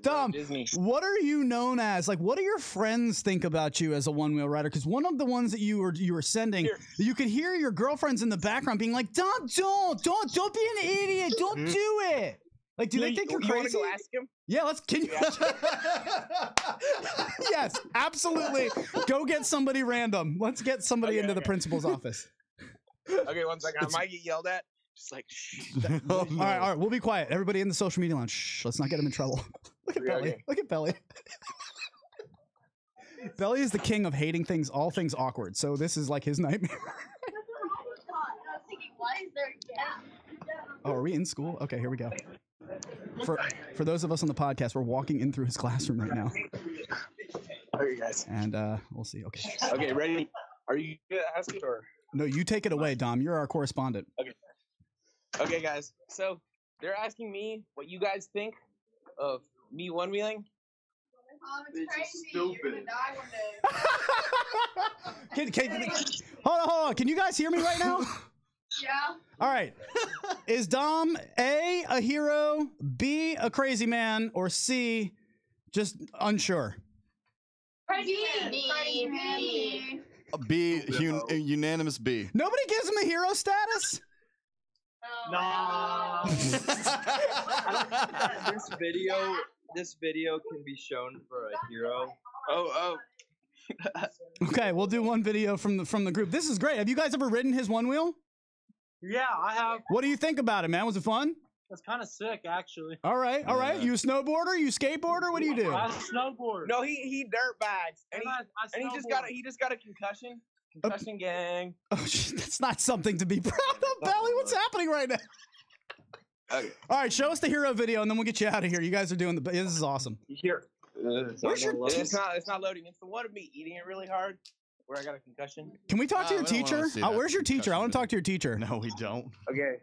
A: Dom,
D: Disney.
A: what are you known as? Like, what do your friends think about you as a one-wheel rider? Because one of the ones that you were sending, you could hear your girlfriends in the background being like, "Dom, don't be an idiot. Don't do it." Like, do they think you're crazy?
D: You want to go ask him?
A: Yeah, can you? Yes, absolutely. Go get somebody random. Let's get somebody into the principal's office.
D: Okay, 1 second. I might get yelled at. Just like, shh.
A: All right. We'll be quiet. Everybody in the social media lounge. Shh, let's not get him in trouble. Look at Belly. Look at Belly. Belly is the king of hating things, all things awkward. So this is like his nightmare. Oh, are we in school? Okay, here we go. For those of us on the podcast, we're walking in through his classroom right now.
D: Okay, guys.
A: And we'll see. Okay.
D: Okay, ready? Are you gonna ask it or?
A: No, you take it away, Dom. You're our correspondent.
D: Okay. Okay, guys. So they're asking me what you guys think of me one-wheeling.
C: It's crazy. Stupid.
A: Hold on. Can you guys hear me right now?
E: Yeah.
A: All right. Is Dom A, a hero, B, a crazy man, or C, just unsure?
E: Crazy
B: B, unanimous B.
A: Nobody gives him a hero status?
E: No.
F: This video can be shown for a hero.
D: Oh.
A: Okay, we'll do one video from the group. This is great. Have you guys ever ridden his one wheel?
F: Yeah, I have.
A: What do you think about it, man? Was it fun?
F: It's kind of sick, actually.
A: All right. You a snowboarder? You skateboarder? What do you do?
F: I snowboard.
D: No, he dirt bags, and he just got a concussion. Concussion gang.
A: Oh, that's not something to be proud of, Belly. What's happening right now?
D: Okay.
A: All right, show us the hero video, and then we'll get you out of here. You guys are doing this is awesome.
D: Here.
A: Where's your?
D: It's not loading. It's the one of me eating it really hard, where I got a concussion.
A: Can we talk to your teacher? Where's your teacher? I want to talk to your teacher.
B: No, we don't.
D: Okay.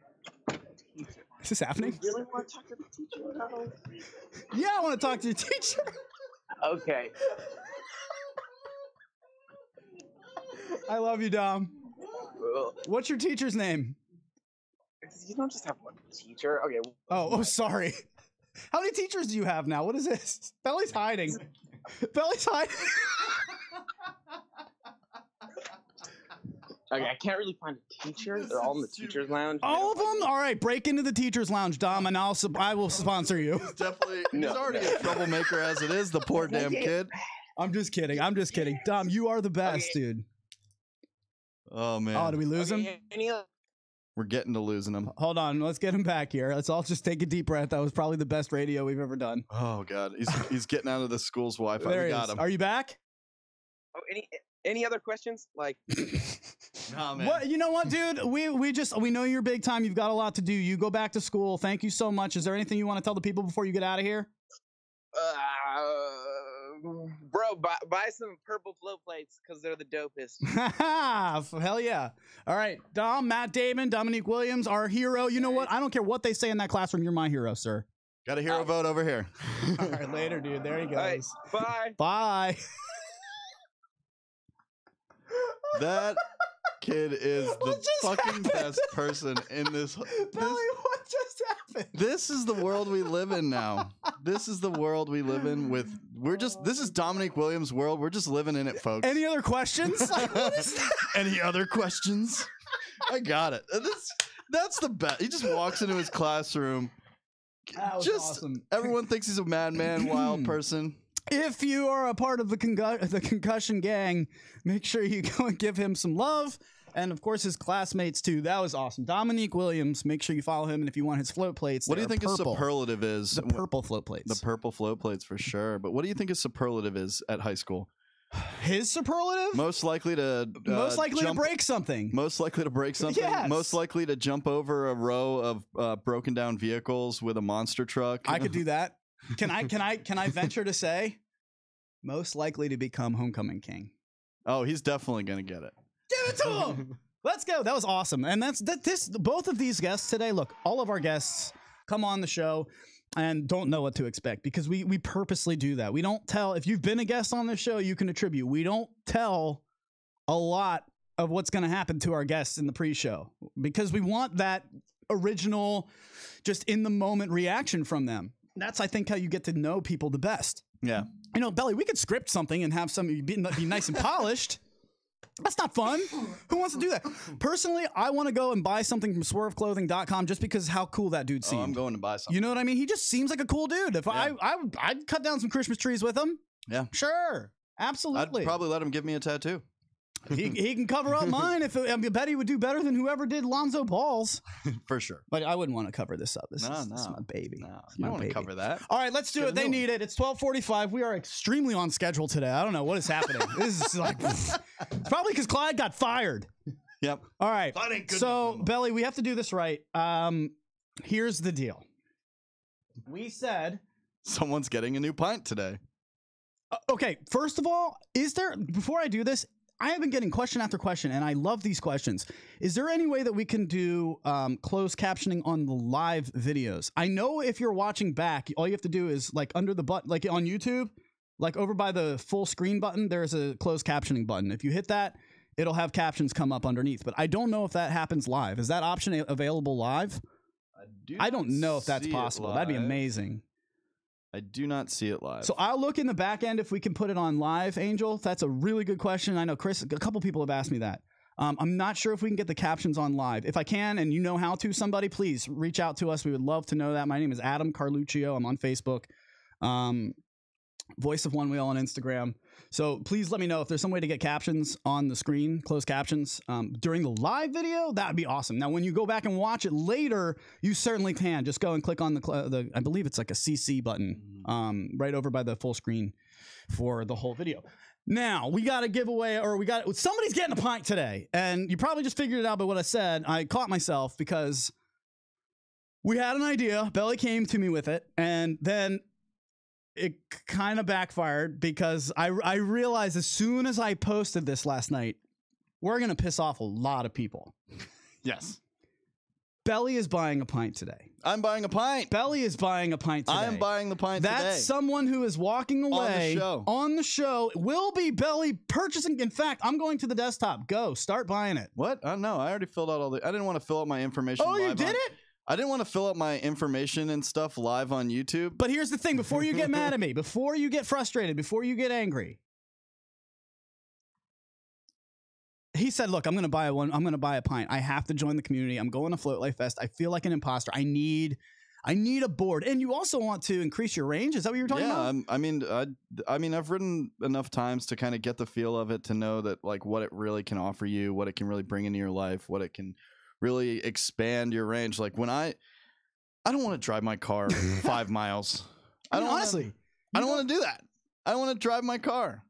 A: Is this happening?
D: You really want to talk to the teacher? No.
A: Yeah, I want to talk to your teacher.
D: Okay.
A: I love you, Dom. What's your teacher's name?
D: You don't just have one teacher. Okay.
A: Oh, sorry. How many teachers do you have now? What is this? Belly's hiding. Belly's hiding.
D: Okay, I can't really find a teacher. They're all in the teacher's lounge.
A: All of them? All right, break into the teacher's lounge, Dom, and I will sponsor you.
B: He's already a troublemaker as it is, the poor damn kid.
A: I'm just kidding. Dom, you are the best, dude.
B: Oh, man.
A: Oh, did we lose him?
B: We're getting to losing him.
A: Hold on. Let's get him back here. Let's all just take a deep breath. That was probably the best radio we've ever done.
B: Oh, God. He's getting out of the school's Wi-Fi.
A: There
B: we got him.
A: Are you back?
D: Oh, any other questions? Like,
B: nah, man.
A: What? You know what, dude? We know you're big time. You've got a lot to do. You go back to school. Thank you so much. Is there anything you want to tell the people before you get out of here?
D: Bro, buy some purple float plates because they're the dopest.
A: Hell yeah. All right. Dom, Matt Damon, Dominque Williams, our hero. You know what? I don't care what they say in that classroom. You're my hero, sir.
B: Got a hero vote over here.
A: All right, later, dude. There he goes.
D: Right, bye.
A: Bye.
B: That kid is the fucking best person in this.
A: Belly, what just happened?
B: This is the world we live in now. This is the world we live in this is Dominque Williams' world. We're just living in it, folks.
A: Any other questions? Like, what is that?
B: Any other questions? I got it. That's the best. He just walks into his classroom.
A: That was awesome.
B: Everyone thinks he's a madman, wild person.
A: If you are a part of the concussion gang, make sure you go and give him some love. And, of course, his classmates, too. That was awesome. Dominque Williams, make sure you follow him. And if you want his float plates,
B: what do you think his superlative is?
A: The purple float plates.
B: The purple float plates, for sure. But what do you think his superlative is at high school?
A: His superlative?
B: Most likely to
A: break something.
B: Most likely to break something.
A: Yes.
B: Most likely to jump over a row of broken down vehicles with a monster truck.
A: I could do that. Can I venture to say most likely to become homecoming king?
B: Oh, he's definitely gonna get it.
A: Give it to him. Let's go. That was awesome. And both of these guests today. Look, all of our guests come on the show and don't know what to expect because we purposely do that. We don't tell. If you've been a guest on this show, you can attribute. We don't tell a lot of what's going to happen to our guests in the pre-show because we want that original, just in the moment reaction from them. That's, I think, how you get to know people the best.
B: Yeah.
A: You know, Belly, we could script something and have something be nice and polished. That's not fun. Who wants to do that? Personally, I want to go and buy something from swerveclothing.com just because how cool that dude seemed.
B: Oh, I'm going to buy something.
A: You know what I mean? He just seems like a cool dude. If I'd cut down some Christmas trees with him.
B: Yeah.
A: Sure. Absolutely.
B: I'd probably let him give me a tattoo.
A: He can cover up mine. I bet he would do better than whoever did Lonzo Ball's.
B: For sure.
A: But I wouldn't want to cover this up. This is my baby.
B: No, you don't want to cover that.
A: All right, let's do it. They need it. It's 12:45. We are extremely on schedule today. I don't know what is happening. This is like it's probably because Clyde got fired.
B: Yep.
A: All right. So Belly, we have to do this right. Here's the deal. We said
B: someone's getting a new pint today.
A: Okay, first of all, before I do this, I have been getting question after question, and I love these questions. Is there any way that we can do closed captioning on the live videos? I know if you're watching back, all you have to do is like under the button, like on YouTube, like over by the full screen button, there's a closed captioning button. If you hit that, it'll have captions come up underneath. But I don't know if that happens live. Is that option available live? I don't know if that's possible. That'd be amazing.
B: I do not see it live.
A: So I'll look in the back end if we can put it on live, Angel. That's a really good question. I know Chris, a couple people have asked me that. I'm not sure if we can get the captions on live. If I can, and you know how to, somebody, please reach out to us. We would love to know that. My name is Adam Carluccio. I'm on Facebook. Voice of Onewheel on Instagram. So please let me know if there's some way to get captions on the screen, closed captions, during the live video. That would be awesome. Now, when you go back and watch it later, you certainly can. Just go and click on the I believe it's like a CC button right over by the full screen for the whole video. Now, we got a giveaway, or somebody's getting a pint today. And you probably just figured it out by what I said. I caught myself because we had an idea. Belly came to me with it. And then it kind of backfired because I realized as soon as I posted this last night, we're going to piss off a lot of people.
B: Yes.
A: Belly is buying a pint today.
B: I'm buying a pint.
A: Belly is buying a pint today.
B: I am buying the pint today.
A: That's someone who is walking away on the show. Will be Belly purchasing. In fact, I'm going to the desktop. Go. Start buying it.
B: What? No, I already filled out all the... I didn't want to fill out my information.
A: Oh, you did it?
B: I didn't want to fill out my information and stuff live on YouTube.
A: But here's the thing. Before you get mad at me, before you get frustrated, before you get angry, he said, look, I'm going to buy one. I'm going to buy a pint. I have to join the community. I'm going to Float Life Fest. I feel like an imposter. I need a board. And you also want to increase your range. Is that what you were talking about?
B: Yeah. I mean, I've ridden enough times to kind of get the feel of it, to know that like what it really can offer you, what it can really bring into your life, what it can really expand your range. Like when I don't want to drive my car 5 miles. I don't want to do that. I want to drive my car.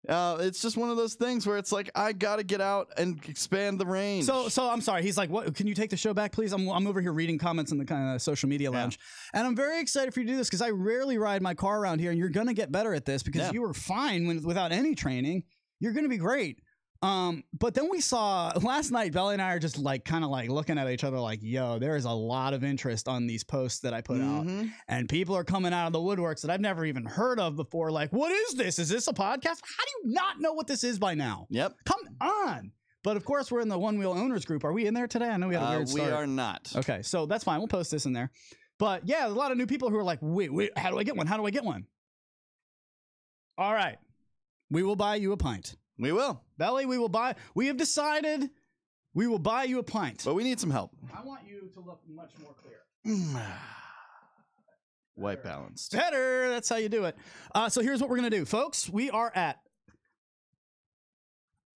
B: It's just one of those things where it's like I got to get out and expand the range.
A: So I'm sorry. He's like, "What? Can you take the show back, please?" I'm over here reading comments in the kind of social media lounge, and I'm very excited for you to do this because I rarely ride my car around here, and you're gonna get better at this because you were fine without any training. You're gonna be great. But then we saw last night, Belly and I are just like kind of like looking at each other like, yo, there is a lot of interest on these posts that I put out. And people are coming out of the woodworks that I've never even heard of before. Like, what is this? Is this a podcast? How do you not know what this is by now?
B: Yep.
A: Come on. But of course, we're in the One Wheel Owners group. Are we in there today? I know we had a weird start.
B: We are not.
A: Okay, so that's fine. We'll post this in there. But yeah, a lot of new people who are like, wait, how do I get one? How do I get one? All right. We will buy you a pint.
B: We will.
A: Belly, we have decided we will buy you a pint.
B: But we need some help.
A: I want you to look much more clear.
B: White balanced.
A: Better. That's how you do it. So here's what we're going to do, folks. We are at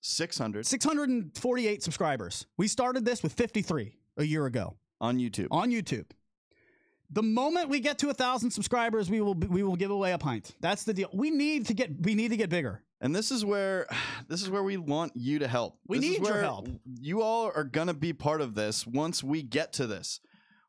A: 648 subscribers. We started this with 53 a year ago.
B: On YouTube.
A: The moment we get to 1,000 subscribers, we will give away a pint. That's the deal. We need to get bigger.
B: And this is where we want you to help.
A: We need your help.
B: You all are gonna be part of this once we get to this.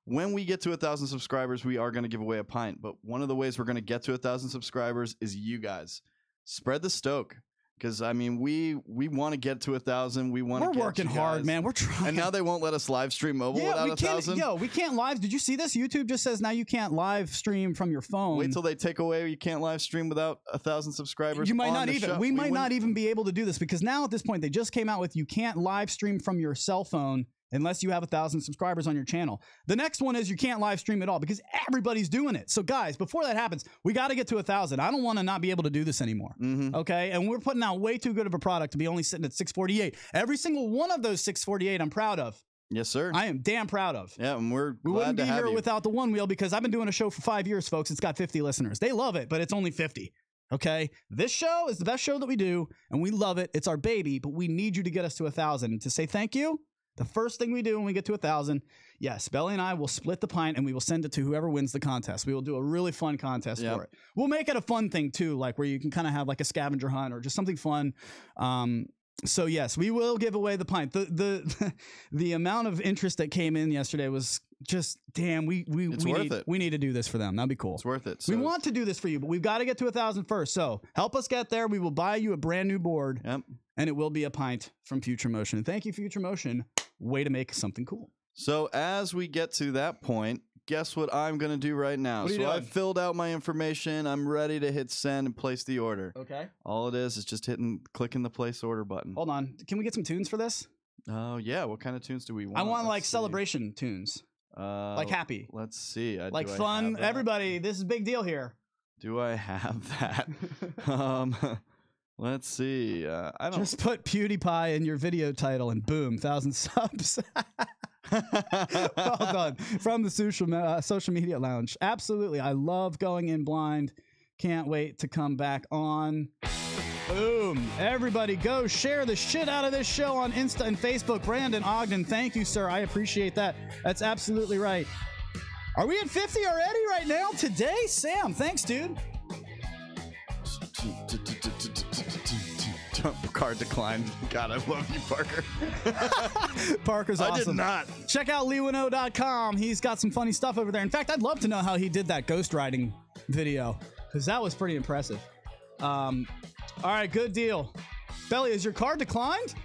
B: When we get to 1,000 subscribers, we are gonna give away a pint. But one of the ways we're gonna get to 1,000 subscribers is you guys. Spread the stoke. Because I mean, we want to get to 1,000. We're
A: working hard, man. We're trying.
B: And now they won't let us live stream mobile without 1,000.
A: Yo, we can't live. Did you see this? YouTube just says now you can't live stream from your phone.
B: Wait till they take away. You can't live stream without 1,000 subscribers.
A: You might not even. We might not even be able to do this because now at this point they just came out with you can't live stream from your cell phone unless you have 1,000 subscribers on your channel. The next one is you can't live stream at all because everybody's doing it. So guys, before that happens, we got to get to 1,000. I don't want to not be able to do this anymore. Okay. And we're putting out way too good of a product to be only sitting at 648. Every single one of those 648 I'm proud of.
B: Yes, sir.
A: I am damn proud of.
B: Yeah, and we
A: wouldn't be here without the Onewheel because I've been doing a show for 5 years, folks. It's got 50 listeners. They love it, but it's only 50. Okay, this show is the best show that we do, and we love it. It's our baby, but we need you to get us to 1,000. And to say thank you, the first thing we do when we get to 1,000, yes, Belly and I will split the pint, and we will send it to whoever wins the contest. We will do a really fun contest for it. We'll make it a fun thing, too, like where you can kind of have like a scavenger hunt or just something fun. So, yes, we will give away the pint. The amount of interest that came in yesterday was just, damn, we need to do this for them. That'd be cool.
B: It's worth it.
A: So we want to do this for you, but we've got to get to 1,000 first. So help us get there. We will buy you a brand new board, and it will be a pint from Future Motion. And thank you, Future Motion. Way to make something cool.
B: So as we get to that point, guess what I'm going to do right now? So I've filled out my information. I'm ready to hit send and place the order. Okay. All it is just clicking the place order button.
A: Hold on. Can we get some tunes for this?
B: Oh, yeah. What kind of tunes do we want?
A: I want like celebration tunes. Like happy.
B: Let's see.
A: Like fun. Everybody, this is a big deal here.
B: Do I have that? Let's see. I don't.
A: Just put PewDiePie in your video title and boom, 1,000 subs. Well done. From the social media lounge. Absolutely. I love going in blind. Can't wait to come back on. Boom. Everybody go share the shit out of this show on Insta and Facebook. Brandon Ogden, thank you, sir. I appreciate that. That's absolutely right. Are we at 50 already right now? Today? Sam, thanks, dude.
B: Card declined. God, I love you, Parker.
A: Parker's awesome.
B: I did not.
A: Check out Lewino.com. He's got some funny stuff over there. In fact, I'd love to know how he did that ghost riding video because that was pretty impressive. All right, good deal. Belly, is your card declined?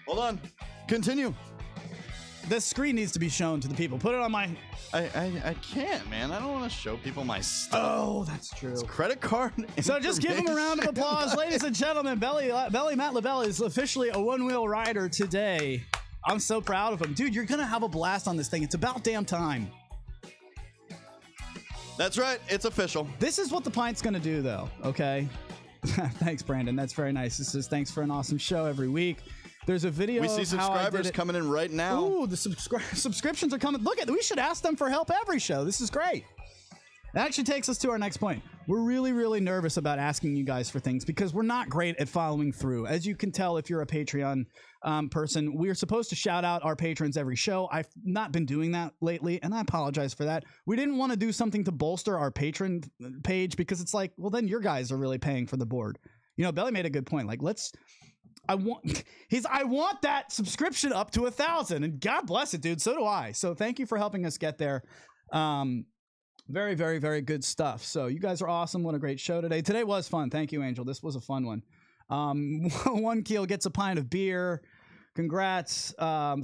B: Hold on. Continue.
A: This screen needs to be shown to the people. Put it on my...
B: I can't, man. I don't want to show people my stuff.
A: Oh, that's true.
B: It's credit card.
A: So just give him a round of applause. Ladies and gentlemen, Belly Matt Lavelle is officially a one-wheel rider today. I'm so proud of him. Dude, you're going to have a blast on this thing. It's about damn time.
B: That's right. It's official.
A: This is what the pint's going to do, though, okay? Thanks, Brandon. That's very nice. This is thanks for an awesome show every week. There's a video.
B: We see subscribers coming in right now.
A: Ooh, the subscriptions are coming. Look at, we should ask them for help every show. This is great. That actually takes us to our next point. We're really, really nervous about asking you guys for things because we're not great at following through. As you can tell, if you're a Patreon person, we're supposed to shout out our patrons every show. I've not been doing that lately, and I apologize for that. We didn't want to do something to bolster our patron page because it's like, well, then your guys are really paying for the board. You know, Belly made a good point. Like, I want that subscription up to 1,000, and God bless it, dude. So do I. So thank you for helping us get there. Very, very, very good stuff. So you guys are awesome. What a great show today. Today was fun. Thank you, Angel. This was a fun one. One Keel gets a pint of beer. Congrats.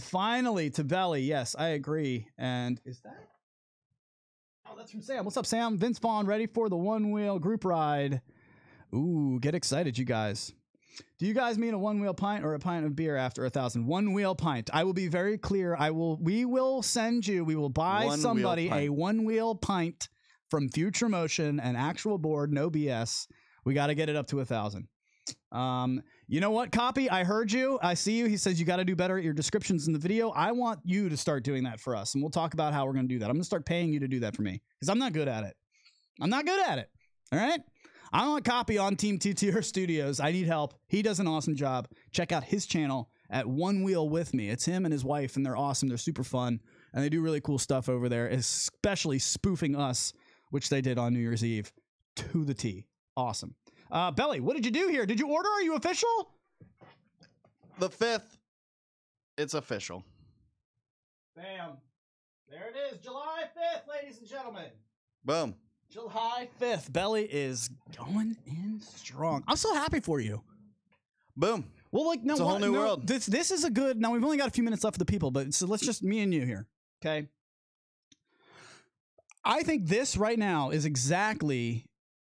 A: Finally to Belly. Yes, I agree. And is that? Oh, that's from Sam. What's up, Sam? Vince Vaughn ready for the one-wheel group ride. Ooh, get excited, you guys. Do you guys mean a one-wheel pint or a pint of beer after 1,000? One-wheel pint. I will be very clear. We will send you, we will buy somebody a one-wheel pint from Future Motion, an actual board, no BS. We got to get it up to 1,000. You know what, Copy? I heard you. I see you. He says you got to do better at your descriptions in the video. I want you to start doing that for us, and we'll talk about how we're going to do that. I'm going to start paying you to do that for me because I'm not good at it. I'm not good at it. All right? I want Copy on Team TTR Studios. I need help. He does an awesome job. Check out his channel at One Wheel With Me. It's him and his wife, and they're awesome. They're super fun, and they do really cool stuff over there, especially spoofing us, which they did on New Year's Eve to the T. Awesome. Belly, what did you do here? Did you order? Are you official?
B: The 5th. It's official.
A: Bam. There it is. July 5th, ladies and gentlemen.
B: Boom.
A: July 5th. Belly is going in strong. I'm so happy for you.
B: Boom.
A: Well, like, no,
B: it's a whole new world.
A: This is a good. Now we've only got a few minutes left for the people, but so let's just me and you here. Okay. I think this right now is exactly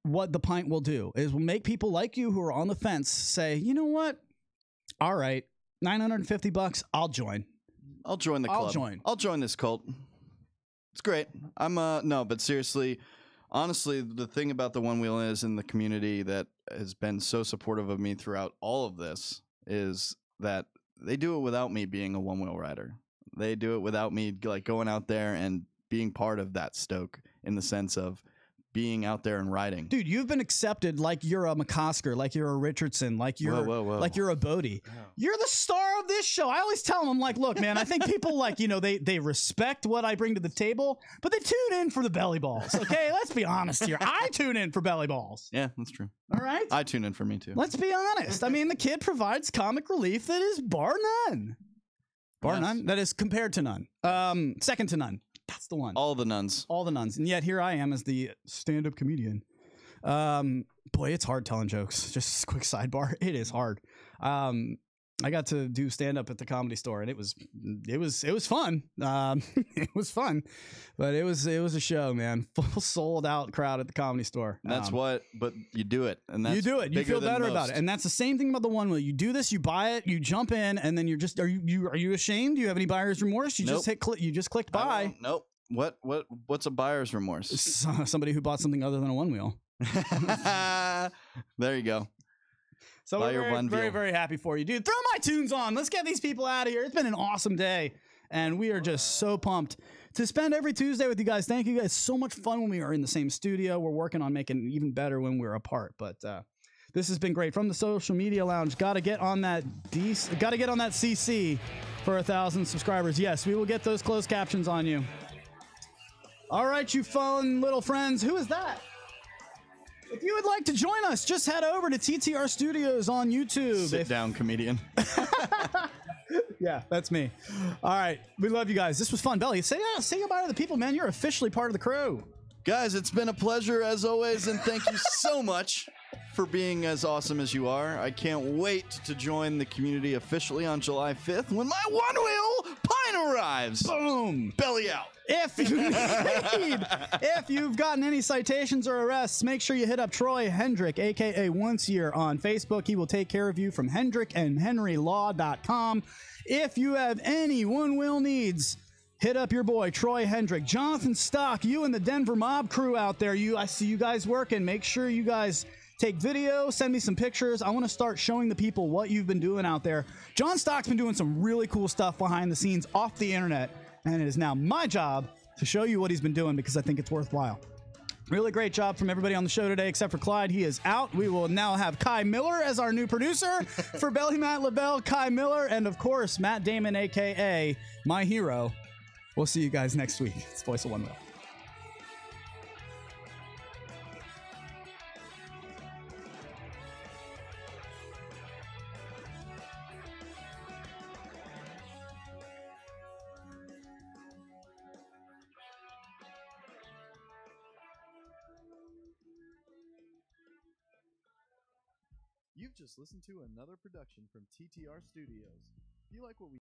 A: what the pint will do. Is will make people like you who are on the fence say, you know what? All right, $950. I'll join.
B: I'll join the club. I'll join this cult. It's great. I'm no, but seriously, honestly, the thing about the One Wheel is in the community that has been so supportive of me throughout all of this is that they do it without me being a one wheel rider. They do it without me like going out there and being part of that stoke in the sense of being out there and riding.
A: Dude, you've been accepted like you're a McCosker, like you're a Richardson, like you're like you're a Bodie. Wow. You're the star of this show. I always tell them, I'm like, look, man, I think people like, you know, they respect what I bring to the table, but they tune in for the belly balls. Okay, let's be honest here. I tune in for belly balls.
B: Yeah, that's true.
A: All right?
B: I tune in for me too.
A: Let's be honest. I mean, the kid provides comic relief that is bar none. Bar none? That is compared to none. Second to none. That's the one.
B: All the nuns.
A: All the nuns. And yet here I am as the stand-up comedian. Boy, it's hard telling jokes. Just a quick sidebar. It is hard. I got to do stand-up at the Comedy Store, and it was fun. It was fun, but it was a show, man. Full sold out crowd at the Comedy Store.
B: That's but you do it, and that's
A: you do it. You feel better about it, and that's the same thing about the One Wheel. You do this, you buy it, you jump in, and then you're just are you ashamed? Do you have any buyer's remorse? You just you just clicked buy.
B: Nope. What's a buyer's remorse?
A: Somebody who bought something other than a One Wheel.
B: There you go.
A: So we're very, very happy for you, dude. Throw my tunes on. Let's get these people out of here. It's been an awesome day, and we are just so pumped to spend every Tuesday with you guys. Thank you guys. So much fun when we are in the same studio. We're working on making it even better when we're apart, but this has been great. From the Social Media Lounge, got to get on that CC for 1,000 subscribers. Yes, we will get those closed captions on you. All right, you fun little friends. Who is that? If you would like to join us, just head over to TTR Studios on YouTube.
B: Sit down, comedian.
A: Yeah, that's me. All right. We love you guys. This was fun. Belly, say goodbye to the people, man. You're officially part of the crew.
B: Guys, it's been a pleasure as always, and thank you so much for being as awesome as you are. I can't wait to join the community officially on July 5th when my One Wheel pint arrives.
A: Boom.
B: Belly out.
A: If you've gotten any citations or arrests, make sure you hit up Troy Hendrick, aka Once Year, on Facebook. He will take care of you from hendrickandhenrylaw.com. If you have any One Wheel needs, hit up your boy Troy Hendrick. Jonathan Stock, you and the Denver Mob crew out there, I see you guys working. Make sure you guys take video, send me some pictures. I want to start showing the people what you've been doing out there. John Stock's been doing some really cool stuff behind the scenes off the internet, and it is now my job to show you what he's been doing because I think it's worthwhile. Really great job from everybody on the show today, except for Clyde. He is out. We will now have Kai Miller as our new producer. For Belly Matt LaBelle, Kai Miller, and of course, Matt Damon, a.k.a. my hero. We'll see you guys next week. It's Voice of Onewheel.
B: You've just listened to another production from TTR Studios. If you like what we